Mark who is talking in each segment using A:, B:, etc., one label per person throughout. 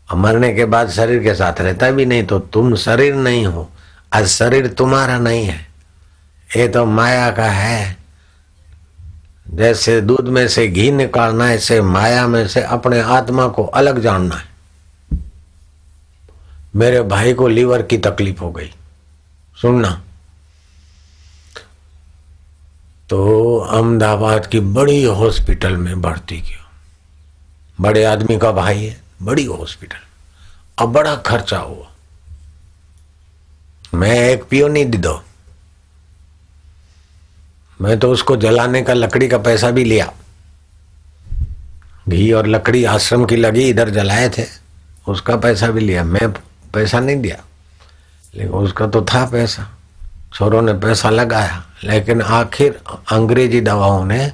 A: और मरने के बाद शरीर के साथ रहता भी नहीं, तो तुम शरीर नहीं हो। आज शरीर तुम्हारा नहीं है, ये तो माया का है। जैसे दूध में से घी निकालना, ऐसे माया में से अपने आत्मा को अलग जानना है। मेरे भाई को लीवर की तकलीफ हो गई, सुनना। तो अहमदाबाद की बड़ी हॉस्पिटल में भर्ती किया। बड़े आदमी का भाई है, बड़ी हॉस्पिटल। अब बड़ा खर्चा हुआ। मैं एक पियो नहीं दी दो, मैं तो उसको जलाने का लकड़ी का पैसा भी लिया। घी और लकड़ी आश्रम की लगी, इधर जलाए थे, उसका पैसा भी लिया। मैं पैसा नहीं दिया, लेकिन उसका तो था पैसा। छोरों ने पैसा लगाया, लेकिन आखिर अंग्रेजी दवाओं ने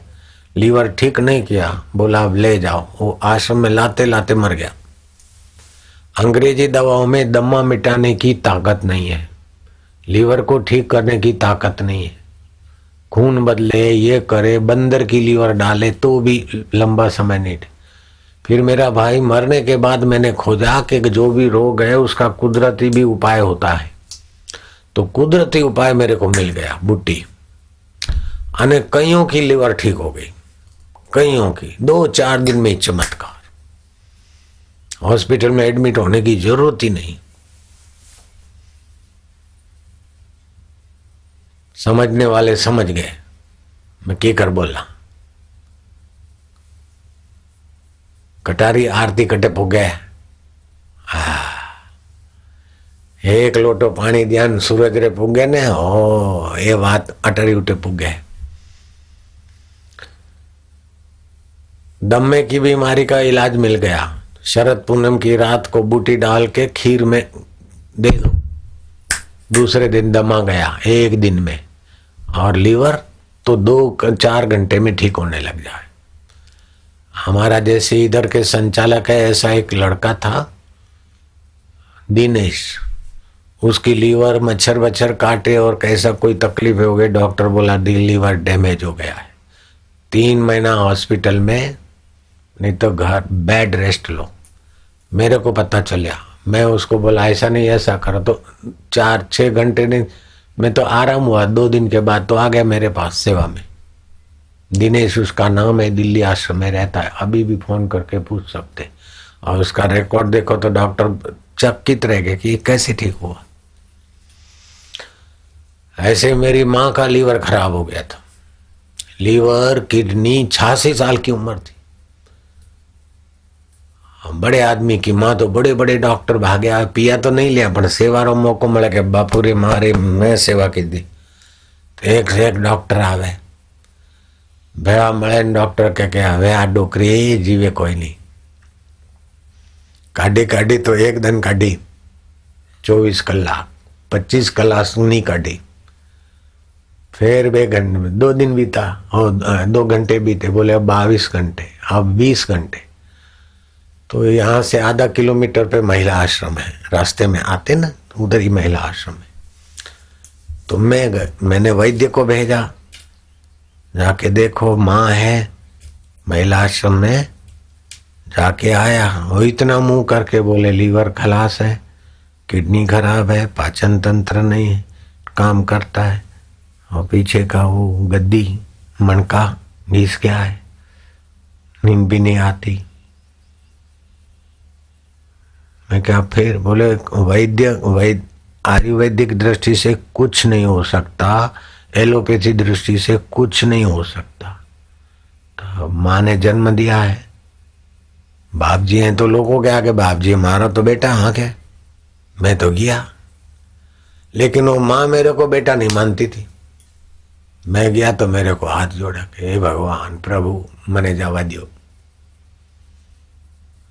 A: लीवर ठीक नहीं किया। बोला अब ले जाओ। वो आश्रम में लाते लाते मर गया। अंग्रेजी दवाओं में दमा मिटाने की ताकत नहीं है, लीवर को ठीक करने की ताकत नहीं है। खून बदले, ये करे, बंदर की लीवर डाले तो भी लंबा समय नहीं। फिर मेरा भाई मरने के बाद मैंने खोजा कि जो भी रोग है उसका कुदरती भी उपाय होता है। तो कुदरती उपाय मेरे को मिल गया, बूटी। अने कईयों की लीवर ठीक हो गई, कईयों की 2-4 दिन में चमत्कार। हॉस्पिटल में एडमिट होने की जरूरत ही नहीं। समझने वाले समझ गए मैं की कर बोला। कटारी आरती कटे पुगे, एक लोटो पानी दिया सूरज रे पुगे ने, ओ ये बात अटरी उठे पुगे। दम्मे की बीमारी का इलाज मिल गया। शरद पूनम की रात को बूटी डाल के खीर में दे दो, दूसरे दिन दमा गया, एक दिन में। और लीवर तो 2-4 घंटे में ठीक होने लग जाए। हमारा जैसे इधर के संचालक है, ऐसा एक लड़का था दिनेश, उसकी लीवर मच्छर वच्छर काटे और कैसा कोई तकलीफ हो गई। डॉक्टर बोला लीवर डैमेज हो गया है, 3 महीना हॉस्पिटल में, नहीं तो घर बेड रेस्ट लो। मेरे को पता चला, मैं उसको बोला ऐसा नहीं ऐसा करो, तो 4-6 घंटे नहीं, मैं तो आराम हुआ। 2 दिन के बाद तो आ गया मेरे पास सेवा में। दिनेश उसका नाम है, दिल्ली आश्रम में रहता है, अभी भी फोन करके पूछ सकते। और उसका रिकॉर्ड देखो तो डॉक्टर चकित रह गए कि ये कैसे ठीक हुआ। ऐसे मेरी माँ का लीवर खराब हो गया था, लीवर किडनी, 86 साल की उम्र थी। बड़े आदमी की माँ तो बड़े बड़े डॉक्टर भाग्या, पिया तो नहीं लिया, पर सेवा रो मौको मिले के बापू रे मारे मैं सेवा की दी। तो एक से एक डॉक्टर आवे, भेड़ा મળે डॉक्टर के हवे आ डोकरी जीवे कोई नहीं। काढ़ी काढ़ी तो एक दिन काढ़ी, 24 कलाक, 25 कलाक सुनी काढ़ी। फिर 2 दिन बीता और 2 घंटे बीते, बोले अब 22 घंटे, अब 20 घंटे। तो यहाँ से आधा किलोमीटर पे महिला आश्रम है, रास्ते में आते ना उधर ही महिला आश्रम है। तो मैंने वैद्य को भेजा, जाके देखो माँ है महिला आश्रम में। जाके आया, वो इतना मुंह करके बोले लीवर खलास है, किडनी खराब है, पाचन तंत्र नहीं काम करता है, और पीछे का वो गद्दी मणका घिस गया है, नींद भी नहीं आती। मैं क्या फिर बोले वैद्य आयुर्वेदिक दृष्टि से कुछ नहीं हो सकता, एलोपैथी दृष्टि से कुछ नहीं हो सकता। तो माँ ने जन्म दिया है, बाप जी हैं तो लोगों के आगे बाप जी, हमारा तो बेटा हाँ क्या। मैं तो गया, लेकिन वो माँ मेरे को बेटा नहीं मानती थी। मैं गया तो मेरे को हाथ जोड़ा कि हे भगवान प्रभु मने जावा दियो।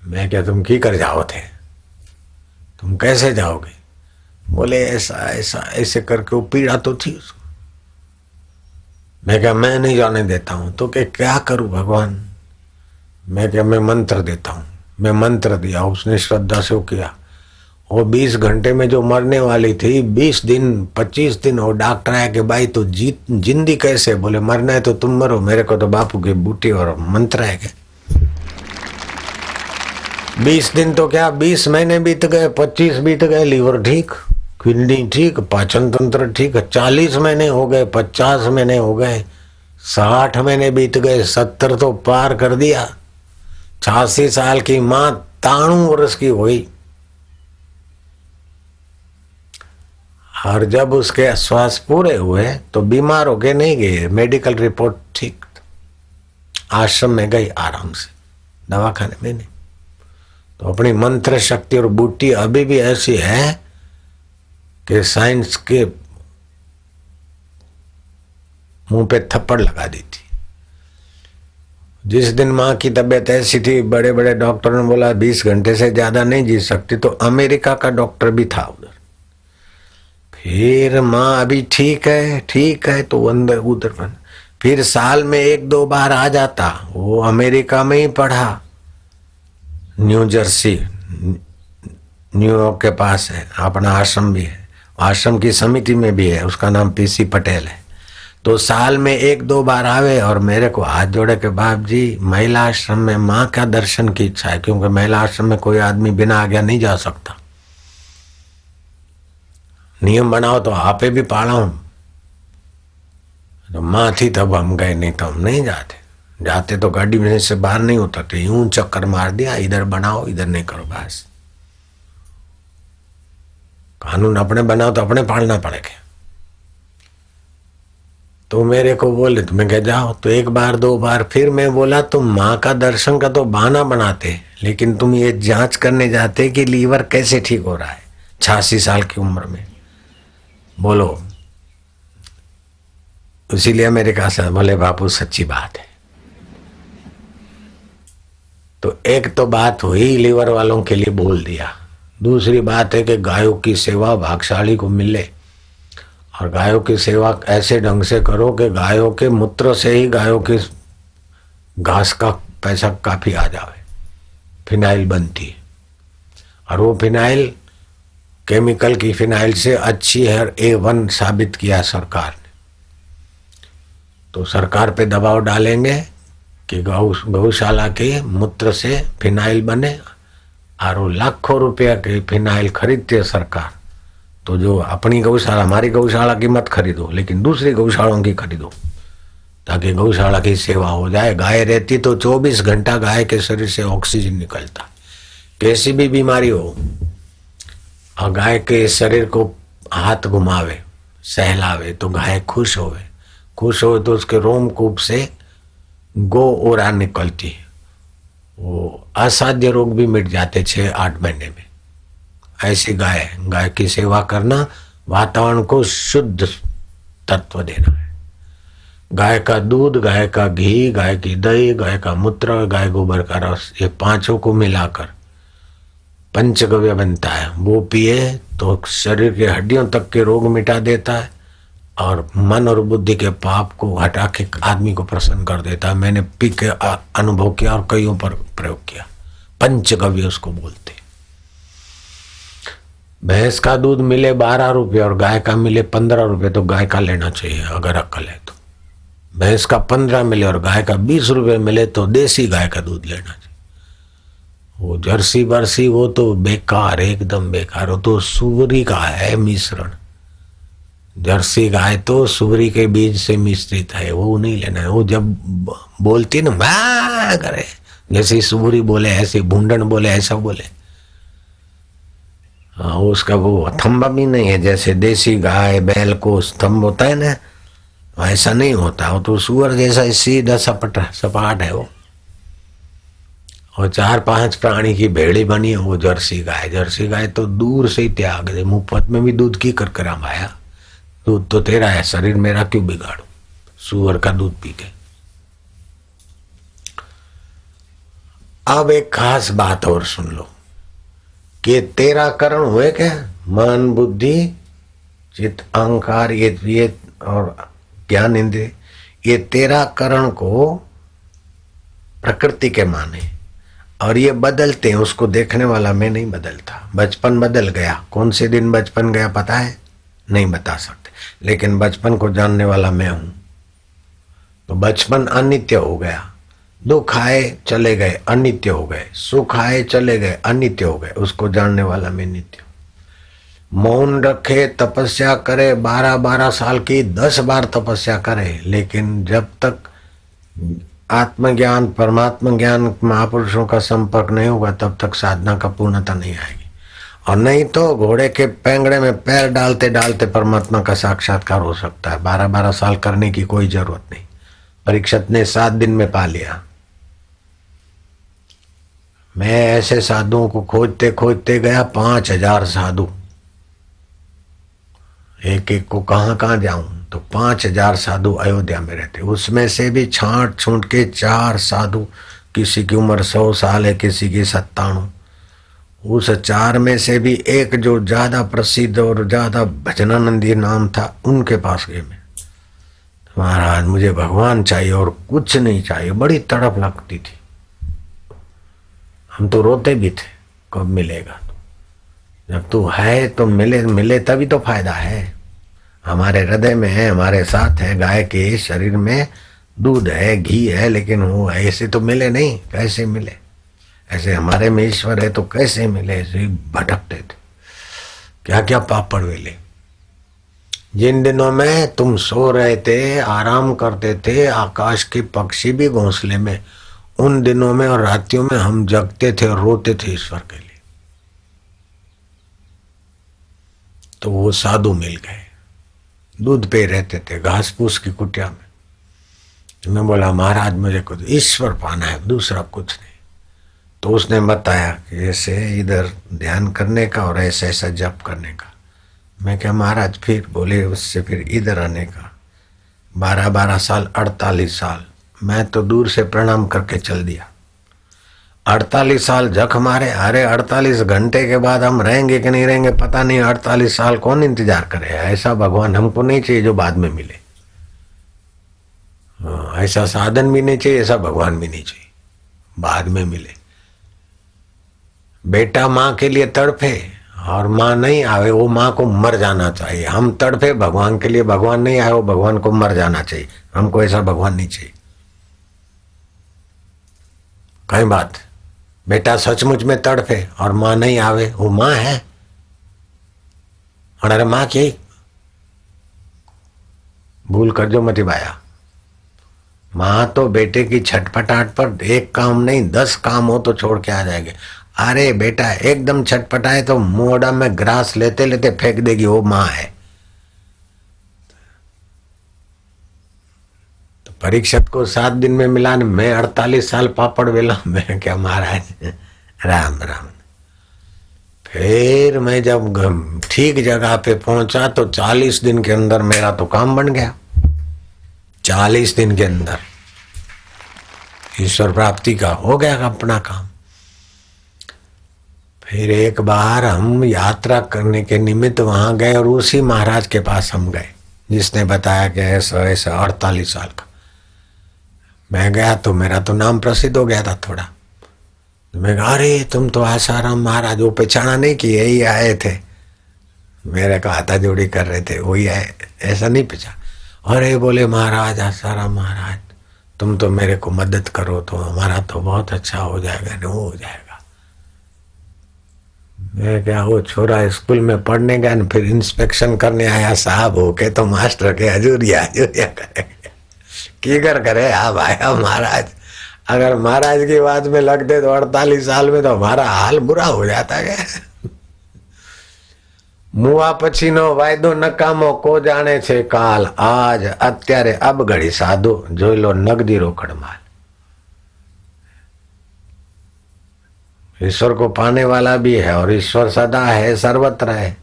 A: मैं क्या तुम की कर जाओ थे, तुम कैसे जाओगे। बोले ऐसा ऐसा ऐसे करके, वो पीड़ा तो थी उसको। मैं क्या मैं नहीं जाने देता हूं। तो क्या करूं भगवान। मैं क्या मैं मंत्र देता हूं। मैं मंत्र दिया, उसने श्रद्धा से वो किया। वो 20 घंटे में जो मरने वाली थी, 20 दिन 25 दिन, वो डॉक्टर आया कि भाई तो जिंदी कैसे। बोले मरना है तो तुम मरो, मेरे को तो बापू की बूटी और मंत्र है। 20 दिन तो क्या, 20 महीने बीत गए, 25 बीत गए, लीवर ठीक, किडनी ठीक, पाचन तंत्र ठीक, 40 महीने हो गए, 50 महीने हो गए, 60 महीने बीत गए, 70 तो पार कर दिया। 86 साल की मां 93 वर्ष की हुई। और जब उसके श्वास पूरे हुए तो बीमार हो गए, नहीं गए, मेडिकल रिपोर्ट ठीक, आश्रम में गई आराम से, दवाखाने में नहीं। तो अपनी मंत्र शक्ति और बूटी अभी भी ऐसी है कि साइंस के मुंह पे थप्पड़ लगा दी थी। जिस दिन मां की तबीयत ऐसी थी, बड़े बड़े डॉक्टरों ने बोला 20 घंटे से ज्यादा नहीं जी सकती, तो अमेरिका का डॉक्टर भी था उधर। फिर माँ अभी ठीक है तो अंदर उधर बन। फिर साल में 1-2 बार आ जाता। वो अमेरिका में ही पढ़ा, न्यू जर्सी, न्यूयॉर्क के पास है, अपना आश्रम भी है, आश्रम की समिति में भी है, उसका नाम पीसी पटेल है। तो साल में 1-2 बार आवे और मेरे को हाथ जोड़े के बाप जी महिला आश्रम में माँ का दर्शन की इच्छा है, क्योंकि महिला आश्रम में कोई आदमी बिना आज्ञा नहीं जा सकता। नियम बनाओ तो आपे भी पाला हूं। तो माँ थी तब हम गए, नहीं तो हम नहीं जाते। जाते तो गाड़ी में से बाहर नहीं उतरते, यूं चक्कर मार दिया, इधर बनाओ इधर नहीं करो, बस। कानून अपने बनाओ तो अपने पालना पड़ेगा। तो मेरे को बोले, तो मैं कह जाओ। तो 1 बार 2 बार फिर मैं बोला, तुम माँ का दर्शन का तो बहाना बनाते, लेकिन तुम ये जांच करने जाते कि लीवर कैसे ठीक हो रहा है 86 साल की उम्र में, बोलो। इसीलिए मेरे कहा से बोले बापू सच्ची बात है। तो एक तो बात हुई लीवर वालों के लिए बोल दिया। दूसरी बात है कि गायों की सेवा भाग्यशाली को मिले, और गायों की सेवा ऐसे ढंग से करो कि गायों के मूत्र से ही गायों के घास का पैसा काफी आ जावे। फिनाइल बनती है, और वो फिनाइल केमिकल की फिनाइल से अच्छी है, A1 साबित किया सरकार ने। तो सरकार पे दबाव डालेंगे कि गौशाला के मूत्र से फिनाइल बने, और वो लाखों रुपया की फिनाइल खरीदती है सरकार। तो जो अपनी गौशाला, हमारी गौशाला की मत खरीदो, लेकिन दूसरी गौशालाओं की खरीदो, ताकि गौशाला की सेवा हो जाए। गाय रहती तो 24 घंटा गाय के शरीर से ऑक्सीजन निकलता, कैसी भी बीमारी हो। और गाय के शरीर को हाथ घुमावे, सहलावे तो गाय खुश होवे, खुश हो तो उसके रोमकूप से गो ओरा निकलती है, वो असाध्य रोग भी मिट जाते 6-8 महीने में। ऐसी गाय की सेवा करना, वातावरण को शुद्ध तत्व देना है। गाय का दूध, गाय का घी, गाय की दही, गाय का मूत्र, गाय गोबर का रस, ये 5 को मिलाकर पंचगव्य बनता है। वो पिए तो शरीर के हड्डियों तक के रोग मिटा देता है, और मन और बुद्धि के पाप को हटा के आदमी को प्रसन्न कर देता है। मैंने पी के अनुभव किया और कईयों पर प्रयोग किया। पंचगव्य उसको बोलते। भैंस का दूध मिले 12 रुपये और गाय का मिले 15 रुपये, तो गाय का लेना चाहिए अगर अक्ल है तो। भैंस का 15 मिले और गाय का 20 रुपये मिले तो देसी गाय का दूध लेना चाहिए। वो जर्सी बरसी वो तो बेकार, एकदम बेकार। वो तो सुवरी का है मिश्रण। जर्सी गाय तो सुवरी के बीज से मिश्रित है, वो नहीं लेना है। वो जब बोलती ना वाह करे, जैसे सुवरी बोले ऐसे, भूंडन बोले ऐसा बोले। हाँ, उसका वो थंबा भी नहीं है, जैसे देसी गाय बैल को स्तंभ होता है ना, ऐसा नहीं होता। वो तो सुअर जैसा सीधा सपाट है वो। और 4-5 प्राणी की भेड़ी बनी है वो जर्सी गाय। जर्सी गाय तो दूर से ही त्याग दे, मुफ्त में भी दूध की कर माया। दूध तो तेरा है, शरीर मेरा क्यों बिगाड़ू सुअर का दूध पी के। अब एक खास बात और सुन लो कि 13 करण हुए क्या, मन बुद्धि चित्त अहंकार, ये और ज्ञान इंद्रिय, ये 13 करण को प्रकृति के माने, और ये बदलते हैं। उसको देखने वाला मैं नहीं बदलता। बचपन बदल गया, कौन से दिन बचपन गया पता है, नहीं बता सकते, लेकिन बचपन को जानने वाला मैं हूं। तो बचपन अनित्य हो गया, दुख आए चले गए, अनित्य हो गए, सुख आए चले गए, अनित्य हो गए, उसको जानने वाला मैं नित्य। मौन रखे, तपस्या करे, 12-12 साल की 10 बार तपस्या करे, लेकिन जब तक आत्मज्ञान परमात्मा ज्ञान महापुरुषों का संपर्क नहीं होगा तब तक साधना का पूर्णता नहीं आएगी। और नहीं तो घोड़े के पैंगड़े में पैर डालते डालते परमात्मा का साक्षात्कार हो सकता है। 12-12 साल करने की कोई जरूरत नहीं। परीक्षित ने 7 दिन में पा लिया। मैं ऐसे साधुओं को खोजते खोजते गया, 5000 साधु, एक एक को कहाँ कहाँ जाऊं, तो 5000 साधु अयोध्या में रहते। उसमें से भी छांट छूट के 4 साधु, किसी की उम्र 100 साल है, किसी की 97। उस 4 में से भी एक जो ज्यादा प्रसिद्ध और ज्यादा भजनानंदी नाम था, उनके पास गए मैं। महाराज मुझे भगवान चाहिए और कुछ नहीं चाहिए। बड़ी तड़प लगती थी। हम तो रोते भी थे, कब मिलेगा। जब तू है तो मिले, मिले तभी तो फायदा है। हमारे हृदय में है, हमारे साथ है, गाय के शरीर में दूध है, घी है, लेकिन वो ऐसे तो मिले नहीं। कैसे मिले? ऐसे हमारे में ईश्वर है तो कैसे मिले? ऐसे भटकते थे, क्या क्या पापड़ वेले। जिन दिनों में तुम सो रहे थे, आराम करते थे, आकाश के पक्षी भी घोंसले में, उन दिनों में और रातियों में हम जगते थे और रोते थे ईश्वर के लिए। तो वो साधु मिल गए, दूध पे रहते थे, घास फूस की कुटिया में। मैं बोला महाराज मुझे कुछ ईश्वर पाना है, दूसरा कुछ नहीं। तो उसने बताया कि ऐसे इधर ध्यान करने का और ऐसा ऐसा जप करने का। मैं क्या महाराज? फिर बोले उससे फिर इधर आने का। 12-12 साल, 48 साल मैं तो दूर से प्रणाम करके चल दिया। 48 साल जख मारे। अरे 48 घंटे के बाद हम रहेंगे कि नहीं रहेंगे पता नहीं। 48 साल कौन इंतजार करे? ऐसा भगवान हमको नहीं चाहिए जो बाद में मिले। ऐसा साधन भी नहीं चाहिए, ऐसा भगवान भी नहीं चाहिए बाद में मिले। बेटा माँ के लिए तड़पे और माँ नहीं आवे, वो माँ को मर जाना चाहिए। हम तड़पे भगवान के लिए, भगवान नहीं आए, वो भगवान को मर जाना चाहिए। हमको ऐसा भगवान नहीं चाहिए। कई बात, बेटा सचमुच में तड़पे और माँ नहीं आवे, वो माँ है। और अरे माँ की भूल कर जो मती बाया। माँ तो बेटे की छटपटाहट पर एक काम नहीं 10 काम हो तो छोड़ के आ जाएंगे। अरे बेटा एकदम छटपटाए तो मोड़ा में ग्रास लेते लेते फेंक देगी, वो माँ है। तो परीक्षित को 7 दिन में मिला, मैं 48 साल पापड़ वेला। मैं क्या महाराज राम राम। फिर मैं जब ठीक जगह पे पहुंचा तो 40 दिन के अंदर मेरा तो काम बन गया। 40 दिन के अंदर ईश्वर प्राप्ति का हो गया अपना काम। फिर एक बार हम यात्रा करने के निमित्त वहां गए और उसी महाराज के पास हम गए जिसने बताया कि ऐसा ऐसा 48 साल का। मैं गया तो मेरा तो नाम प्रसिद्ध हो गया था थोड़ा। मैं कहा अरे तुम तो आसाराम महाराज। वो पहचाना नहीं कि यही आए थे, मेरे को हाथा जोड़ी कर रहे थे, वही आए, ऐसा नहीं पहचान। अरे बोले महाराज आसाराम महाराज तुम तो मेरे को मदद करो तो हमारा तो बहुत अच्छा हो जाएगा। न हो जाएगा। मैं क्या, वो छोरा स्कूल में पढ़ने गया न फिर इंस्पेक्शन करने आया साहब होके, तो मास्टर के हजूरिया हजूरिया करेंगे की करे। हाँ भाई महाराज, अगर महाराज की बात में लगते तो 48 साल में तो हमारा हाल बुरा हो जाता है। मुआ पछीनो वायदो नकामो को जाने छे काल। आज अत्यारे अब घड़ी साधु जोई लो नगदी रोकड़ माल। ईश्वर को पाने वाला भी है और ईश्वर सदा है, सर्वत्र है।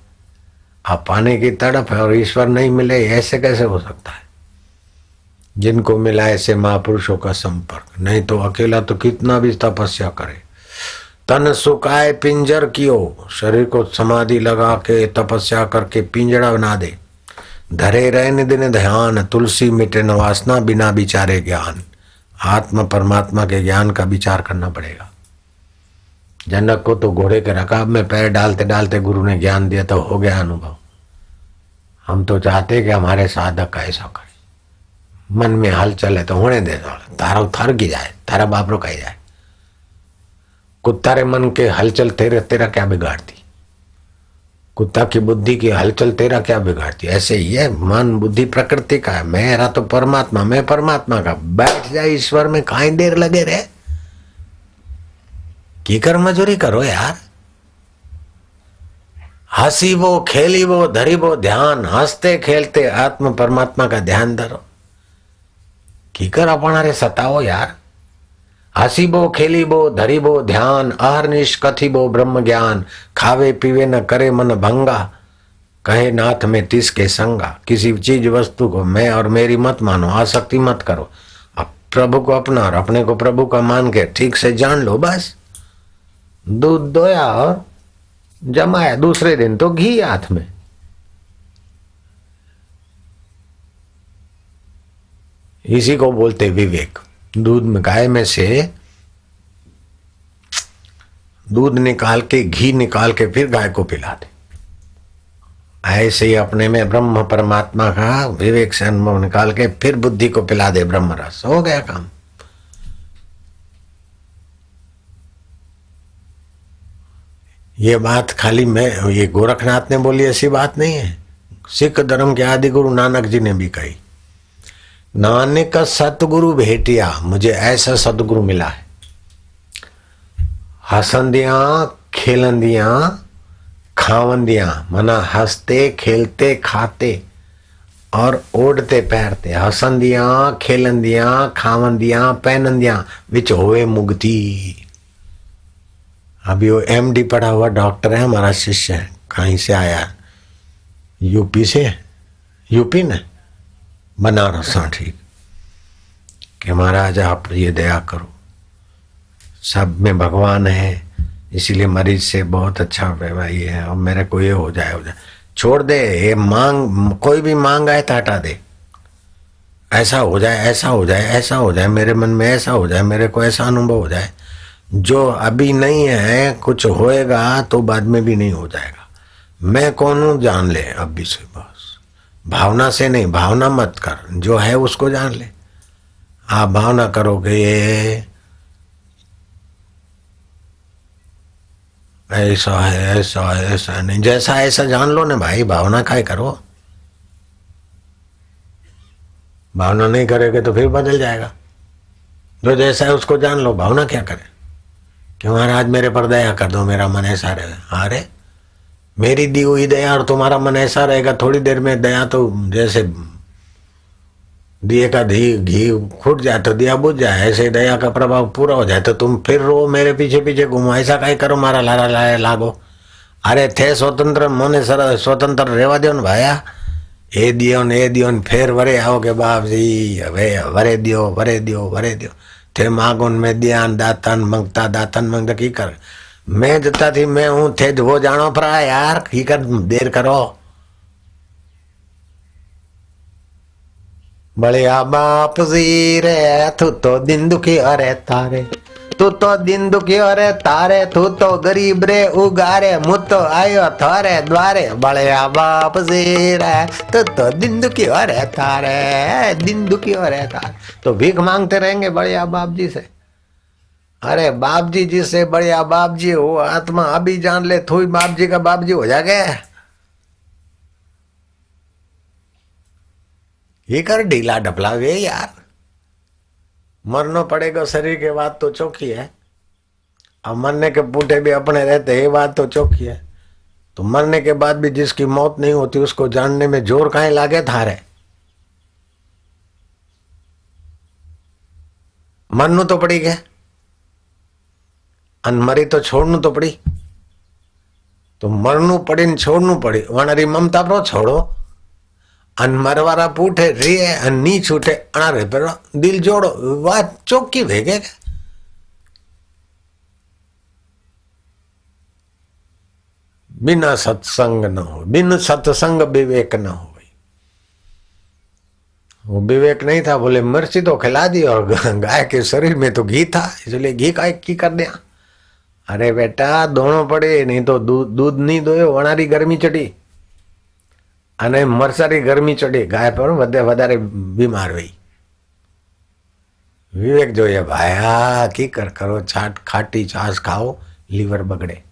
A: आप पाने की तड़प है और ईश्वर नहीं मिले, ऐसे कैसे हो सकता है? जिनको मिला ऐसे महापुरुषों का संपर्क, नहीं तो अकेला तो कितना भी तपस्या करे। तन सुखाए पिंजर कियो, शरीर को समाधि लगा के तपस्या करके पिंजड़ा बना दे। धरे रहने दिन ध्यान, तुलसी मिटे न वासना, बिना विचारे ज्ञान। आत्मा परमात्मा के ज्ञान का विचार करना पड़ेगा। जनक को तो घोड़े के रकाब में पैर डालते डालते गुरु ने ज्ञान दिया तो हो गया अनुभव। हम तो चाहते कि हमारे साधक ऐसा करे। मन में हलचल है तो होने दे, तारा थर की जाए, तारा बाप रो कही जाए। कुत्ता रे मन के हलचल तेरे तेरा क्या बिगाड़ती, कुत्ता की बुद्धि की हलचल तेरा क्या बिगाड़ती। ऐसे ही है मन बुद्धि प्रकृति का है, मेरा तो परमात्मा, मैं परमात्मा का। बैठ जाए ईश्वर में, काई देर लगे रहे, की कर मजूरी करो यार। हंसी वो खेली वो धरी वो ध्यान, हंसते खेलते आत्म परमात्मा का ध्यान धरो। की कर अपना रे सताओ यार। हसीबो खेलीबो धरीबो ध्यान, अहरनिश कथिबो ब्रह्म ज्ञान। खावे पीवे न करे मन भंगा, कहे नाथ में तिसके संगा। किसी चीज वस्तु को मैं और मेरी मत मानो, आसक्ति मत करो। अब प्रभु को अपना और अपने को प्रभु का मान के ठीक से जान लो बस। दूध दोया और जमाया, दूसरे दिन तो घी हाथ में। इसी को बोलते विवेक। दूध में गाय में से दूध निकाल के घी निकाल के फिर गाय को पिला दे। ऐसे ही अपने में ब्रह्म परमात्मा का विवेक से अनुभव निकाल के फिर बुद्धि को पिला दे ब्रह्म रस, हो गया काम। ये बात खाली मैं, ये गोरखनाथ ने बोली ऐसी बात नहीं है। सिख धर्म के आदि गुरु नानक जी ने भी कही। नानक सतगुरु भेटिया, मुझे ऐसा सतगुरु मिला है। हसंदियां खेलंदियां खावंदियां, मना हंसते खेलते खाते और ओढ़ते पैरते। हसंदियां खेलंदियां खावंदियां पहनंदियां, विच होए मुक्ति। अभी वो एमडी पढ़ा हुआ डॉक्टर है, हमारा शिष्य है, कहीं से आया, यूपी से, यूपी ने बनारस। हाँ ठीक, कि महाराज आप ये दया करो, सब में भगवान है, इसीलिए मरीज से बहुत अच्छा व्यवहार है, और मेरे को ये हो जाए छोड़ दे, ये मांग कोई भी मांग आए तो हटा दे। ऐसा हो जाए, ऐसा हो जाए, ऐसा हो जाए, मेरे मन में ऐसा हो जाए, मेरे को ऐसा अनुभव हो जाए। जो अभी नहीं है, कुछ होएगा तो बाद में भी नहीं हो जाएगा। मैं कौन हूं जान ले अभी से, बस भावना से नहीं, भावना मत कर, जो है उसको जान ले। आप भावना करोगे ये ऐसा है, ऐसा है, ऐसा नहीं, जैसा ऐसा जान लो ना भाई, भावना काय करो। भावना नहीं करेगे तो फिर बदल जाएगा। जो जैसा है उसको जान लो, भावना क्या करे कि महाराज मेरे पर दया कर दो, मेरा मन ऐसा रहेगा। अरे मेरी दी हुई दया और तुम्हारा मन ऐसा रहेगा, थोड़ी देर में दया तो जैसे दिए का घी फूट जाए तो दिया बुझ जाए, ऐसे दया का प्रभाव पूरा हो जाए तो तुम फिर रो, मेरे पीछे पीछे घूमो, ऐसा कहीं करो मारा लारा लाए लागो। अरे थे स्वतंत्र, मोने सर स्वतंत्र रेवा दो भाया, ए दियो ने फिर वरे आओगे बाप जी, वरे दियो वरे दियो वरे दियो। थे मांगोन में दियान दातन मंगता दातन मंगता की कर, मैं जता थी मैं हूं थे वो जानो परा यार, की कर देर करो। बड़िया बाप जी रे, तू तो दिन दुखी अरे तारे, तू तो दिन दुखी अरे तारे, तू तो गरीब रे उगारे, मुझ तो आयो थारे द्वारे। बड़िया बाप जी रे, तू तो दिन दुखी अरे तारे, दिन दुखी अरे तारे। तो भीख मांगते रहेंगे बड़िया बाप जी से। अरे बाप जी जिससे बड़िया बाप जी हो, आत्मा अभी जान ले, थोड़ी बाप जी का बाप जी हो जाएगा। ये कर ढीला ढपला वे यार, मरना पड़ेगा शरीर के बात तो चौकी है। अब मरने के बूढ़े भी अपने रहते, ये बात तो चौकी है। तो मरने के बाद भी जिसकी मौत नहीं होती उसको जानने में जोर काहे लागे थारे। मरनू तो पड़ी गया, अनमरी तो छोड़नू तो पड़ी। तो मरनू पड़ी ने छोड़नू पड़ी, वनारी ममता प्रो छोड़ो। अन मरवारा पूठे रे अन नी छूटे अनारे पर दिल जोड़ो, बात चौकी भेगे। बिना सत्संग न हो, बिन सत्संग विवेक न हो। वो विवेक नहीं था, बोले मिर्ची तो खिला दी और गाय के शरीर में तो घी था, इसलिए घी का की कर दिया। अरे बेटा दोनों पड़े, नहीं तो दूध नहीं दोयो, वनारी गर्मी चढ़ी અને મરસારી ગરમી ચડી, ગાય પણ વધારે બીમાર હોય। विवेक जो ये भाया की कर करो छाट खाटी छाछ खाओ लीवर बगड़े।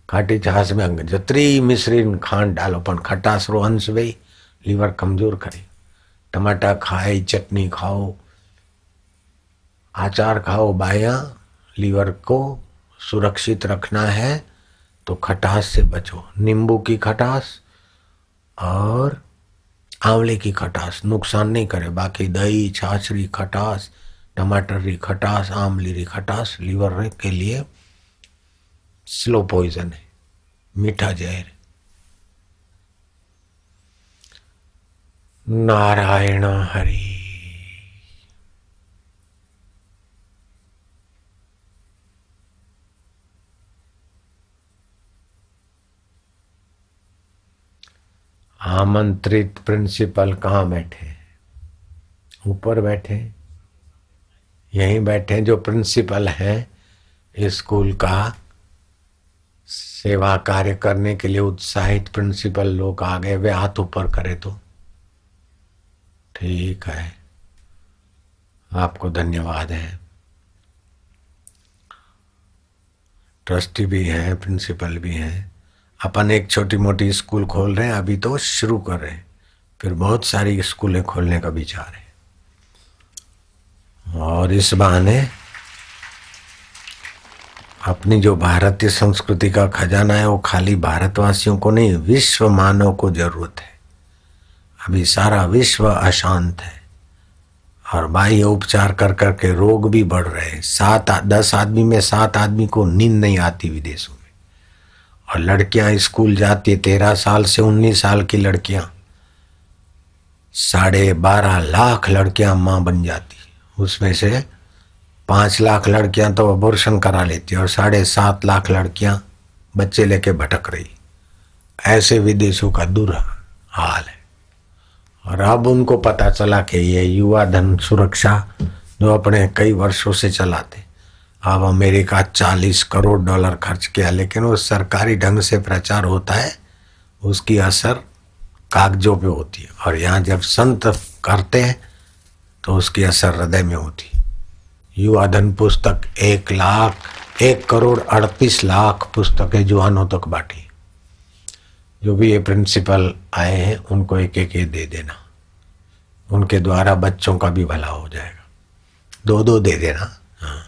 A: खाटी छाछ में अंग जतरी मिश्रीन खांड डालो पण खटास रो अंश वही लीवर कमजोर करे। टमाटा खाए चटनी खाओ आचार खाओ बाया लीवर को सुरक्षित रखना है तो खटास से बचो। नींबू की खटास और आंवले की खटास नुकसान नहीं करे। बाकी दही छाछ री खटास टमाटर री खटास आंवली री खटास लीवर के लिए स्लो पॉइजन है मीठा जहर। नारायण हरि। आमंत्रित प्रिंसिपल कहाँ बैठे? ऊपर बैठे, यहीं बैठे। जो प्रिंसिपल हैं स्कूल का सेवा कार्य करने के लिए उत्साहित प्रिंसिपल लोग आ गए, वे हाथ ऊपर करे तो ठीक है, आपको धन्यवाद है। ट्रस्टी भी हैं प्रिंसिपल भी हैं। अपन एक छोटी मोटी स्कूल खोल रहे हैं, अभी तो शुरू कर रहे हैं, फिर बहुत सारी स्कूलें खोलने का विचार है। और इस बहाने अपनी जो भारतीय संस्कृति का खजाना है वो खाली भारतवासियों को नहीं विश्व मानव को जरूरत है। अभी सारा विश्व अशांत है और बाह्य उपचार कर करके रोग भी बढ़ रहे हैं। 10 आदमी में 7 आदमी को नींद नहीं आती विदेशों में। और लड़कियां स्कूल जाती है 13 साल से 19 साल की लड़कियां, 12.5 लाख लड़कियां मां बन जाती, उसमें से 5 लाख लड़कियां तो अबॉर्शन करा लेती और 7.5 लाख लड़कियां बच्चे लेके भटक रही। ऐसे विदेशों का दुर् हाल है। और अब उनको पता चला कि ये युवा धन सुरक्षा जो अपने कई वर्षों से चलाते, अब अमेरिका $40 करोड़ खर्च किया, लेकिन वो सरकारी ढंग से प्रचार होता है, उसकी असर कागजों पे होती है। और यहाँ जब संत करते हैं तो उसकी असर हृदय में होती है। युवा धन पुस्तक 1,38,00,000 पुस्तकें जुआनों तक बांटी। जो भी ये प्रिंसिपल आए हैं उनको एक एक दे देना, उनके द्वारा बच्चों का भी भला हो जाएगा। 2 दे देना। हाँ,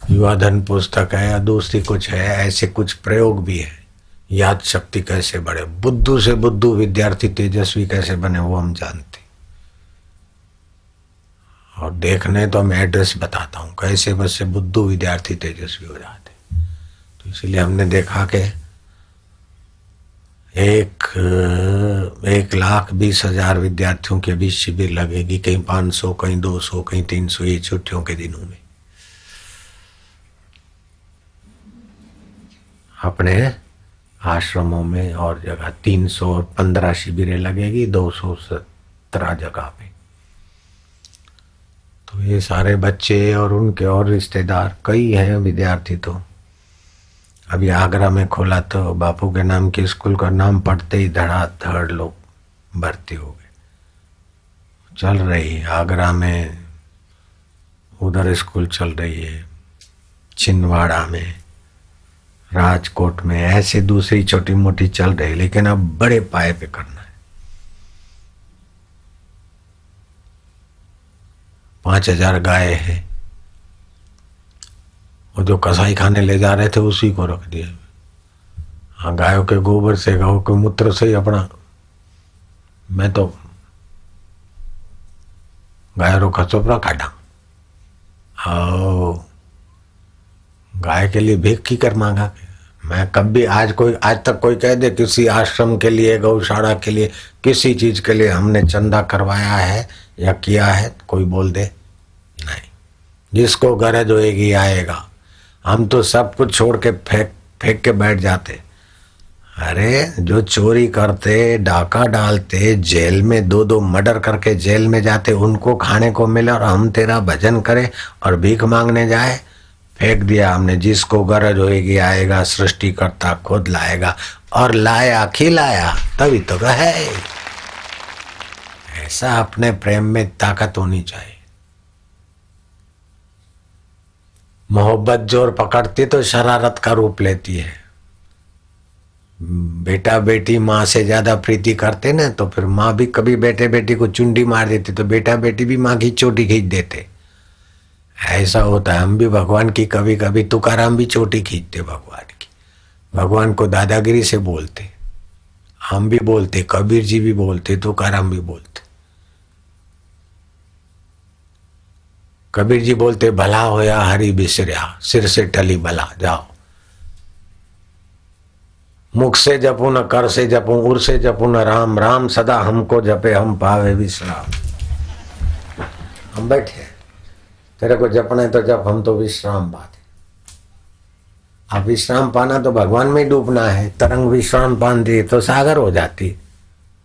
A: युवा धन पुस्तक है या दूसरी कुछ है, ऐसे कुछ प्रयोग भी है। याद शक्ति कैसे बढ़े, बुद्धू से बुद्धू विद्यार्थी तेजस्वी कैसे बने वो हम जानते। और देखने तो मैं एड्रेस बताता हूँ कैसे बस से बुद्धू विद्यार्थी तेजस्वी हो जाते। तो इसलिए हमने देखा कि 1,20,000 विद्यार्थियों के बीच शिविर लगेगी, कहीं 500 कहीं 200 कहीं 300, ये छुट्टियों के दिनों में। अपने आश्रमों में और जगह 315 शिविरें लगेगी 217 जगह पे। तो ये सारे बच्चे और उनके और रिश्तेदार कई हैं विद्यार्थी। तो अभी आगरा में खोला तो बापू के नाम की स्कूल का नाम पढ़ते ही धड़ाधड़ लोग भर्ती हो गए। चल रही है आगरा में, उधर स्कूल चल रही है, छिंदवाड़ा में, राजकोट में, ऐसे दूसरी छोटी मोटी चल रही, लेकिन अब बड़े पाए पे करना है। 5,000 गाय है, वो जो कसाई खाने ले जा रहे थे उसी को रख दिया। हाँ, गायों के गोबर से गायों के मूत्र से ही अपना, मैं तो गायरों का चोपड़ा काटा। गाय के लिए भीख की कर मांगा। मैं कभी आज तक कोई कह दे किसी आश्रम के लिए, गौशाला के लिए, किसी चीज के लिए हमने चंदा करवाया है या किया है, कोई बोल दे नहीं। जिसको गरज होएगी आएगा। हम तो सब कुछ छोड़ के फेंक के बैठ जाते। अरे जो चोरी करते, डाका डालते, जेल में 2 मर्डर करके जेल में जाते, उनको खाने को मिले और हम तेरा भजन करें और भीख मांगने जाए। फेंक दिया हमने। जिसको गरज होएगी आएगा, सृष्टिकर्ता खुद लाएगा। और लाया खिलाया तभी तो है। ऐसा अपने प्रेम में ताकत होनी चाहिए। मोहब्बत जोर पकड़ती तो शरारत का रूप लेती है। बेटा बेटी माँ से ज्यादा प्रीति करते ना, तो फिर माँ भी कभी बेटे बेटी को चुंडी मार देती, तो बेटा बेटी भी माँ की चोटी खींच देते। ऐसा होता है। हम भी भगवान की कभी कभी, तुकाराम भी चोटी खींचते भगवान की, भगवान को दादागिरी से बोलते। हम भी बोलते, कबीर जी भी बोलते, तुकाराम भी बोलते। कबीर जी बोलते, भला होया हरि बिसरिया, सिर से टली बला। जाओ, मुख से जपू न कर से जपू, उर से जपू न राम, राम सदा हमको जपे, हम पावे विश्राम। हम बैठे, तेरे को जपना है तो जप, हम तो विश्राम पाते। अब विश्राम पाना तो भगवान में डूबना है। तरंग विश्राम पाती तो सागर हो जाती।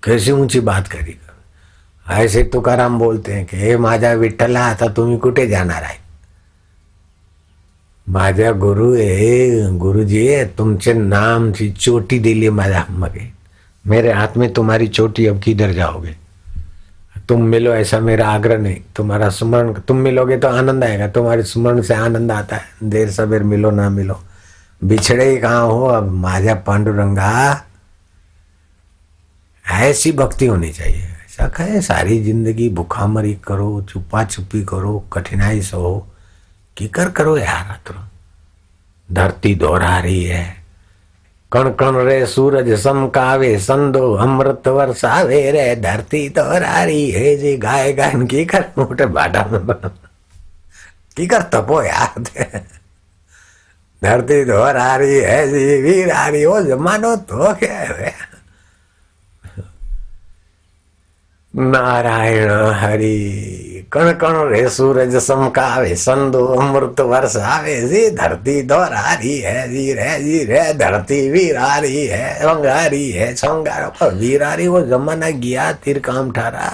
A: कैसी ऊंची बात करी। ऐसे तुकाराम बोलते हैं कि हे माझा विठ्ठला, आता तुम्ही कुठे जाणार आहे? माझा गुरु है, गुरुजी है, तुमचे नाम की चोटी दिली माझ्या मगे, मेरे हाथ में तुम्हारी चोटी, अब किधर जाओगे? तुम मिलो ऐसा मेरा आग्रह नहीं, तुम्हारा स्मरण, तुम मिलोगे तो आनंद आएगा, तुम्हारे स्मरण से आनंद आता है। देर सवेर मिलो ना मिलो, बिछड़े ही कहाँ हो। अब माझा पांडुरंगा, ऐसी भक्ति होनी चाहिए। ऐसा कहे सारी जिंदगी भूखामरी करो, छुपा छुपी करो, कठिनाई सहो, किकर करो यार। तो धरती दोहरा रही है, कण कण रे सूरज समकावे, संदो अमृत वर्षावे रे, धरती दोहरा रही है जी। गाय गायन की कर मोटे बाटा में बनो, की कर तपो यार। धरती दोहरा रही है जी, वीर आ रही हो जमानो तो क्या है। नारायण हरि, कण कण रे सूरज समकावे, संदो अमृत वर्षावे जी, धरती दोहरा रही है जी रे, धरती वीरा रही है, वंगा रही है, छंगा वीरा रही। वो जमाना गया, तीर काम ठारा,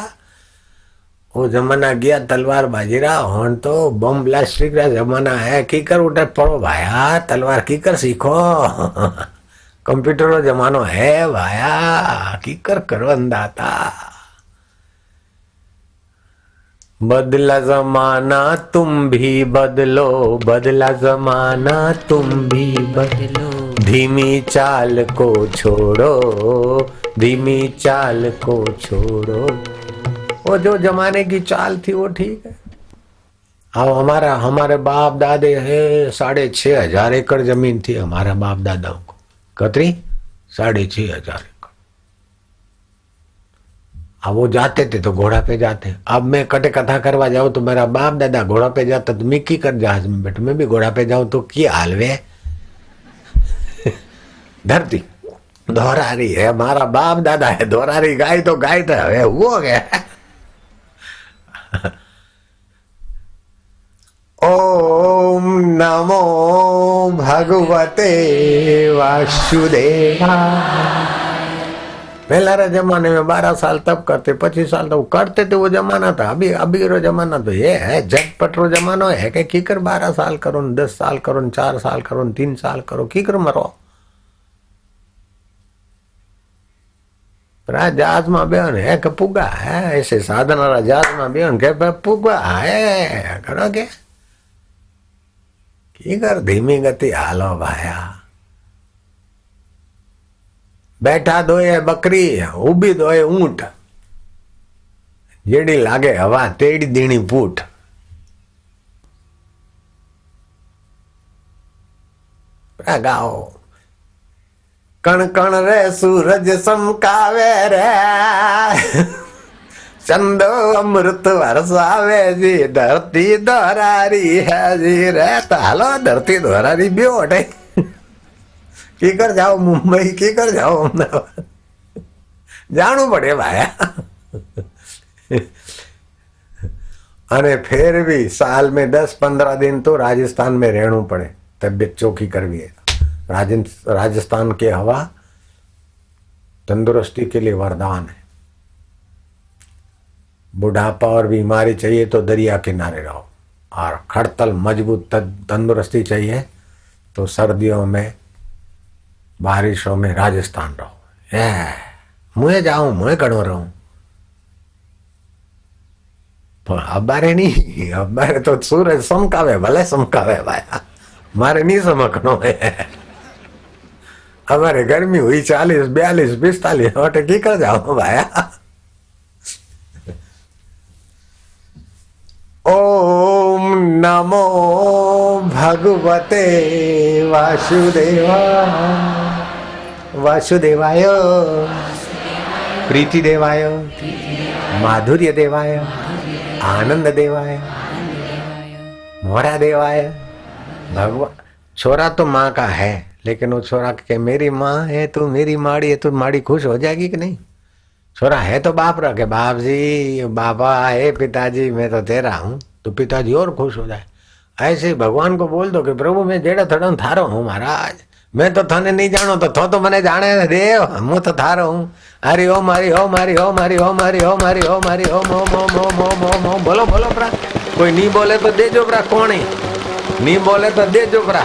A: वो जमाना गया, तलवार बाजीरा। होन तो बम ब्लास्टिक का जमाना है। कीकर उठे पड़ो भाया, तलवार कीकर सीखो। कंप्यूटर का जमानो है भाया, कीकर करो अंदाता। बदला जमाना तुम भी बदलो, बदला जमाना तुम भी बदलो, धीमी चाल को छोड़ो, धीमी चाल को छोड़ो। वो जो जमाने की चाल थी वो ठीक है। अब हमारे बाप दादे है, 6,500 एकड़ जमीन थी हमारे बाप दादाओं को। कतरी 6,500 एकड़। अब वो जाते थे तो घोड़ा पे जाते। अब मैं कटे कथा करवा जाऊं तो मेरा बाप दादा घोड़ा पे जाता तो मैं की कर जहाज में बैठू, मैं भी घोड़ा पे जाऊं तो की हाल वे। धरती दोहरा रही है, हमारा बाप दादा है दोहरा रही, गाय तो गाय तो है वो गया। ओम नमो भगवते वासुदेवाय। पहला जमाने में 12 साल तब करते, 25 साल तब करते थे, वो जमाना था। अभी अभी रो जमाना तो ये है, झटपट रो जमाना है कि कीकर 12 साल करो, 10 साल करो, 4 साल करो, 3 साल करो, कीकर मरो। जहाज में बेन है कि पुगा है, ऐसे साधन वाला जहाज में बेन के पुगा है करो के कीकर धीमी गति हालो भाया। बैठा दोए बकरी, उभी दोए ऊंट, जेड़ी लागे हवा तेड़ी दीनी पूठ। गाओ, कण कण रे सूरज समकावे रे, चंदो अमृत वर्षावे जी, धरती दोहरारी है जी रे। हालो धरती दोहरारी भी ओटे की कर जाओ मुंबई, की कर जाओ अमदावाद, जाणू पड़े भाया। अरे फिर भी साल में 10-15 दिन तो राजस्थान में रहना पड़े, तबियत चौकी करवी है। राजस्थान के हवा तंदुरुस्ती के लिए वरदान है। बुढ़ापा और बीमारी चाहिए तो दरिया किनारे रहो, और खड़तल मजबूत तंदुरुस्ती चाहिए तो सर्दियों में बारिशों में राजस्थान रहो। मुझे जाऊं, मुझे कड़ो रहूं। અમારે નહીં, અમારે તો સૂરજ સમકાવે, ભલે સમકાવે ભાઈ, મારે નહીં સમકનો હે। हमारे गर्मी हुई 40, 42, 45 वटे की कर जाओ भाया। ओम नमो भगवते वासुदेवाय, वासुदेवाय प्रीति देवाय, माधुर्य देवाय, आनंद देवाय, मोरा देवाय। भगवान छोरा तो माँ का है, लेकिन वो छोरा के मेरी माँ है तो मेरी माड़ी है तो माड़ी खुश हो जाएगी कि नहीं? छोरा है तो बाप रखे, बाप जी बाबा है पिताजी मैं तो तेरा हूँ, तो पिताजी और खुश हो जाए। ऐसे भगवान को बोल दो कि प्रभु मैं जेड़ा थड़ो थारो हूँ महाराज, मैं तो थाने नहीं जानो तो मने जाने देव, हूँ तो थारो हूँ। हरि ओम हरि ओम हरि ओम हरि ओम हरि ओम हरि ओम हरि ओम ओम ओम ओम ओम ओम ओम। बोलो बोलो प्रा, कोई नहीं बोले तो दे जो प्रा, कौन है नहीं बोले तो दे जो प्रा।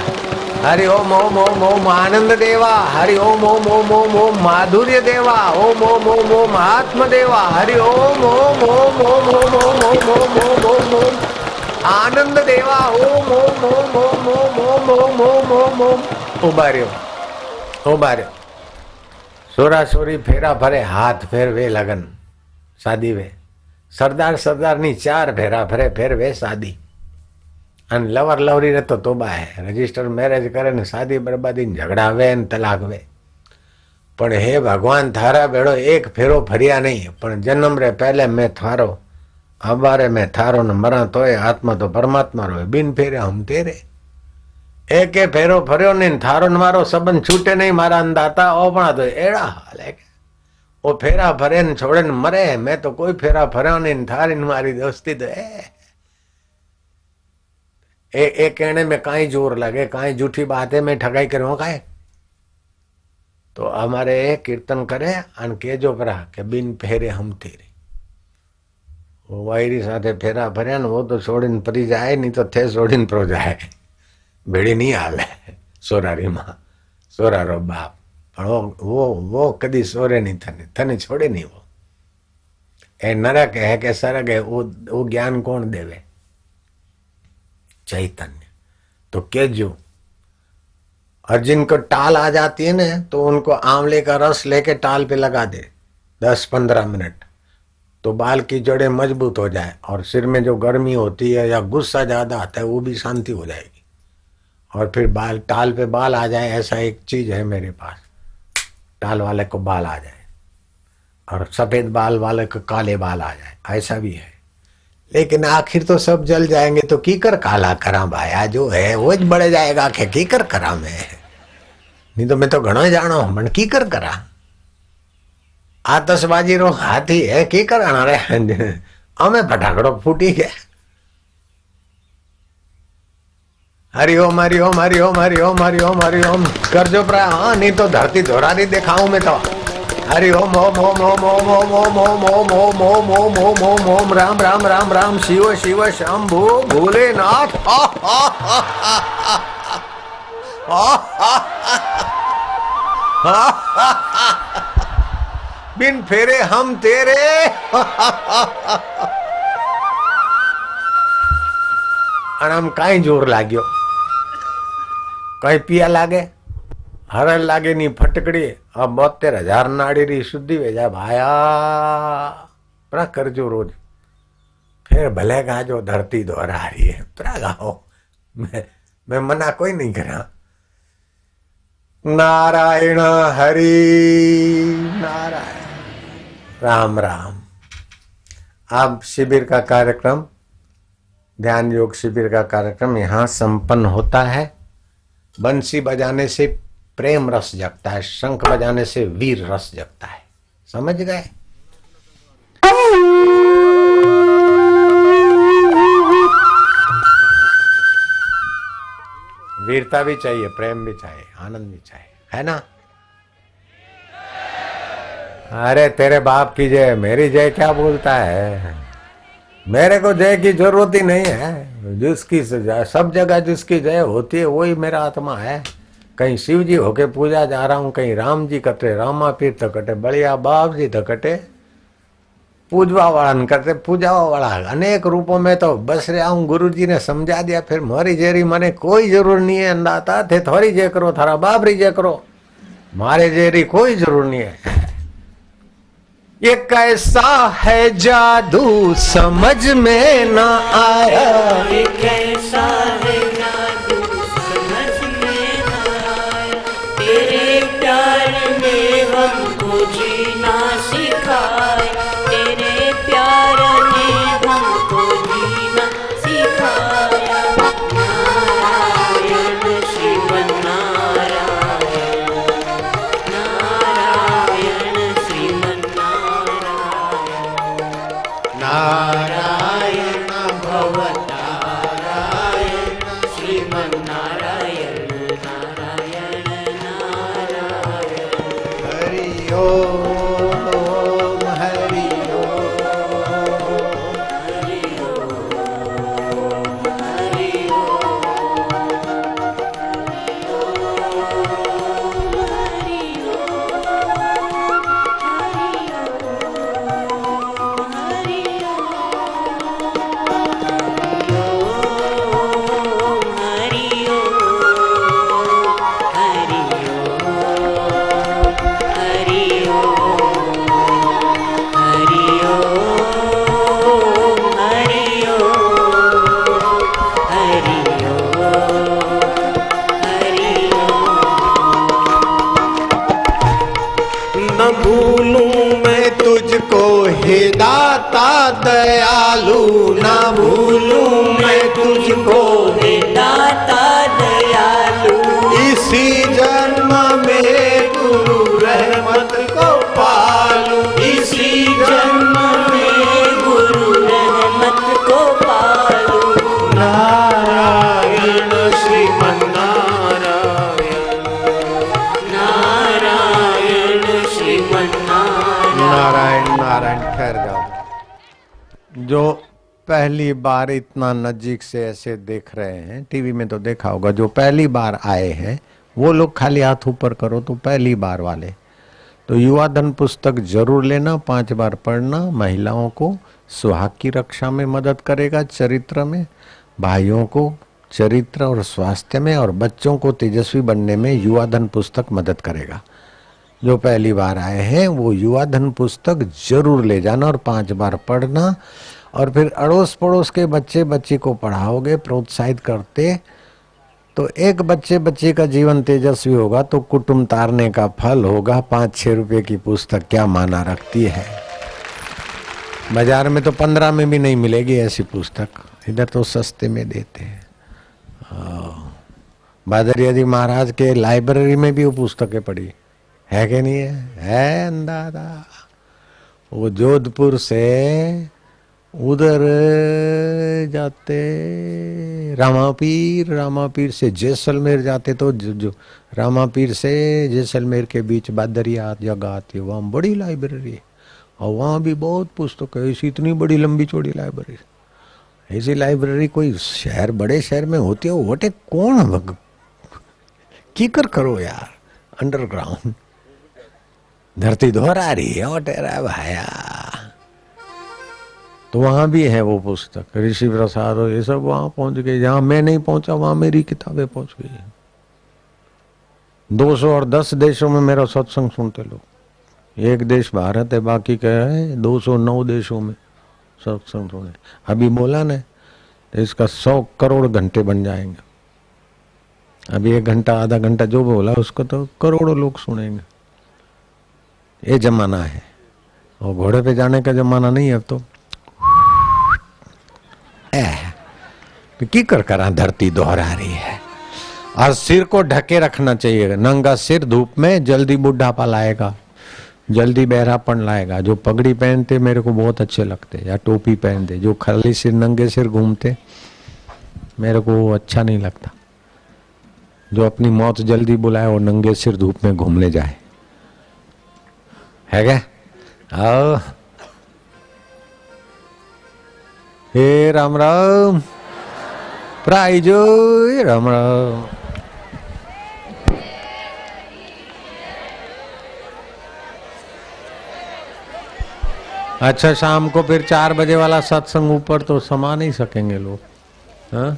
A: हरि ओम ओम ओम ओम आनंद देवा, हरि ओम ओम ओम ओम ओम माधुर्य देवा, ओम ओम ओम ओम आत्म देवा, हरि ओम ओम ओम ओम ओम ओम ओम ओम ओम ओम ओम आनंद देवा, ओम ओम ओम ओम ओम ओम ओम ओम ओम ओम। उबार्यो सोरा सोरी फेरा फरे, हाथ फेर वे लगन शादी वे, सरदार सरदार नी 4 फेरा फरे फेर वे शादी। अन लवर लवरी रे तो तोबा है, रजिस्टर मैरेज करे ने शादी बर्बादी झगड़ावे ने तलाक वे। पण हे भगवान थारा बेड़ो एक फेरो फरिया नहीं, पण जन्म रे पहले मैं थारो, अबारे मैं थारो न मरा तोय आत्मा तो परमात्मा रो, बिन फेरे हम तेरे। एक फेरो फरियो नहीं थारो न मारो सबन छूटे नहीं, मारा अंदाता ओपना तो एड़ा हाल है। वो फेरा फरे न छोड़े न मरे, मैं तो कोई फेरा फरियो नहीं, थारी न मारी दोस्ती तो ए कहने में काई जोर लगे, काई झूठी बातें में ठगाई करो काए। तो हमारे कीर्तन करे अन के जो परा के बिन फेरे हम तेरे। वो वायरी साथे फेरा फरिया न वो तो छोड़ीन परी जाए, नहीं तो थे छोड़ीन प्रो जाए, भेड़ी नहीं हाले। सोरारी माँ सोरारो बाप, पण वो कदी सोरे नहीं थने, थने छोड़े नहीं। वो ए नरक है के सरग है, वो ज्ञान कौन देवे? चैतन्य। तो के जो और जिनको टाल आ जाती है ना, तो उनको आंवले का रस लेके टाल पे लगा दे 10-15 मिनट, तो बाल की जड़ें मजबूत हो जाए, और सिर में जो गर्मी होती है या गुस्सा ज्यादा आता है वो भी शांति हो जाएगी, और फिर बाल टाल पे बाल आ जाए। ऐसा एक चीज है मेरे पास, टाल वाले को बाल आ जाए और सफेद बाल वाले को काले बाल आ जाए, ऐसा भी है। लेकिन आखिर तो सब जल जाएंगे, तो की कर काला करा भाया, जो है वो ज बढ़ जाएगा के की कर करा मैं, नहीं तो मैं तो घणो जानो मन की कर करा। आतशबाजी रो हाथी है की कराना रे, हमें फटाकड़ो फूटी गया। हरि ओम हरि ओम हरि ओम हरि ओम हरि ओम हरि ओम कर जो प्रा, हाँ नहीं तो धरती धोरारी दिखाऊं मैं तो। हरि ओम ओम ओम ओम ओम ओम ओम ओम ओम ओम ओम ओम ओम ओम ओम राम राम राम राम शिव शिव शंभु भोलेनाथ। बिन फेरे हम तेरे। हम कहीं जोर लाग्यो, कहीं पिया लागे, हरल लागे नी फटकड़ी, अब 72,000 नाड़ी री शुद्धि वे जा भाया प्रा करजो रोज, फिर भले गा जो धरती दोहरा रही है प्रा गाओ। मैं मना कोई नहीं करा। नारायण हरि नारायण राम राम। अब शिविर का कार्यक्रम, ध्यान योग शिविर का कार्यक्रम यहाँ संपन्न होता है। बंसी बजाने से प्रेम रस जगता है, शंख बजाने से वीर रस जगता है। समझ गए? वीरता भी चाहिए, प्रेम भी चाहिए, आनंद भी चाहिए, है ना? अरे तेरे बाप की जय, मेरी जय क्या बोलता है? मेरे को जय की जरूरत ही नहीं है। जिसकी सब जगह जिसकी जय होती है वही मेरा आत्मा है। कहीं शिव जी होके पूजा जा रहा हूं, कहीं राम जी कटे, रामा पीर तो कटे, बलिया बाप जी तो कटे, पूजवा वाला करते पूजावा वाला अनेक रूपों में तो बस रहा हूँ। गुरु जी ने समझा दिया, फिर मारी जेरी मने कोई जरूर नहीं है। अंदाता थे थोड़ी जे करो, थारा बाबरी जे करो, मारे जेरी कोई जरूर नहीं है। ये कैसा है जादू समझ में न आया,
B: ये कैसा है जादू समझ में न आया, तेरे प्यार ने हमको जीना सिखाया, तेरे प्यार ने हमको जीना सिखाया। नारायण श्रीमन नारायण, नारायण श्रीमन नारायण, नारायण भवनारायण श्रीमन नारायण, नारायण नारायण।
A: हरि ओम हरि ओम
B: हरि ओम हरि ओम हरि
A: न भूलूं मैं तुझको हे दाता दयालु, न भूलूं मैं तुझको
B: हे दाता दयालु,
A: इसी जन्म में गुरु रहमत को पालू,
B: इसी जन्म में गुरु रहमत को पालू।
A: नारायण श्रीमन नारायण,
B: नारायण श्रीमन
A: नारायण नारायण। ठहर जाओ। जो पहली बार इतना नजीक से ऐसे देख रहे हैं, टीवी में तो देखा होगा, जो पहली बार आए हैं वो लोग खाली हाथ ऊपर करो तो पहली बार वाले। तो युवा धन पुस्तक जरूर लेना, 5 बार पढ़ना। महिलाओं को सुहाग की रक्षा में मदद करेगा, चरित्र में, भाइयों को चरित्र और स्वास्थ्य में, और बच्चों को तेजस्वी बनने में युवा धन पुस्तक मदद करेगा। जो पहली बार आए हैं वो युवा धन पुस्तक जरूर ले जाना और 5 बार पढ़ना, और फिर अड़ोस पड़ोस के बच्चे बच्ची को पढ़ाओगे प्रोत्साहित करते, तो एक बच्चे बच्ची का जीवन तेजस्वी होगा तो कुटुंब तारने का फल होगा। 5-6 रुपए की पुस्तक क्या माना रखती है। बाजार में तो 15 में भी नहीं मिलेगी ऐसी पुस्तक, इधर तो सस्ते में देते हैं। बादरियाजी महाराज के लाइब्रेरी में भी वो पुस्तकें पड़ी है कि नहीं है अंदाजा। वो जोधपुर से उधर जाते रामापीर से जैसलमेर जाते, तो जो रामापीर से जैसलमेर के बीच बादरिया जगह आती है, वहाँ बड़ी लाइब्रेरी है और वहाँ भी बहुत पुस्तक है। ऐसी इतनी बड़ी लंबी चौड़ी लाइब्रेरी, ऐसी लाइब्रेरी कोई शहर बड़े शहर में होती है। वोटे कौन कीकर करो यार, अंडरग्राउंड धरती दोहरा रही है और तेरा भाया। तो वहां भी है वो पुस्तक, ऋषि प्रसाद और ये सब वहां पहुंच गए। जहां मैं नहीं पहुंचा वहां मेरी किताबें पहुंच गई। 210 देशों में मेरा सत्संग सुनते लोग। एक देश भारत है, बाकी क्या है 209 देशों में सत्संग सुने। अभी बोला ना तो इसका 100 करोड़ घंटे बन जाएंगे। अभी 1 घंटा आधा घंटा जो बोला उसको तो करोड़ों लोग सुनेंगे। ये जमाना है, और घोड़े पे जाने का जमाना नहीं है अब तो। की कर करा धरती दोहरा रही है। और सिर को ढके रखना चाहिए। नंगा सिर धूप में जल्दी बुढ़ापा लाएगा, जल्दी बहरापन लाएगा। जो पगड़ी पहनते मेरे को बहुत अच्छे लगते, या टोपी पहनते। जो खाली सिर नंगे सिर घूमते मेरे को अच्छा नहीं लगता। जो अपनी मौत जल्दी बुलाए वो नंगे सिर धूप में घूमने जाए, है क्या? आओ हे राम राम प्राइजो राम राम। अच्छा शाम को फिर 4 बजे वाला सत्संग ऊपर तो समा नहीं सकेंगे लोग। हाँ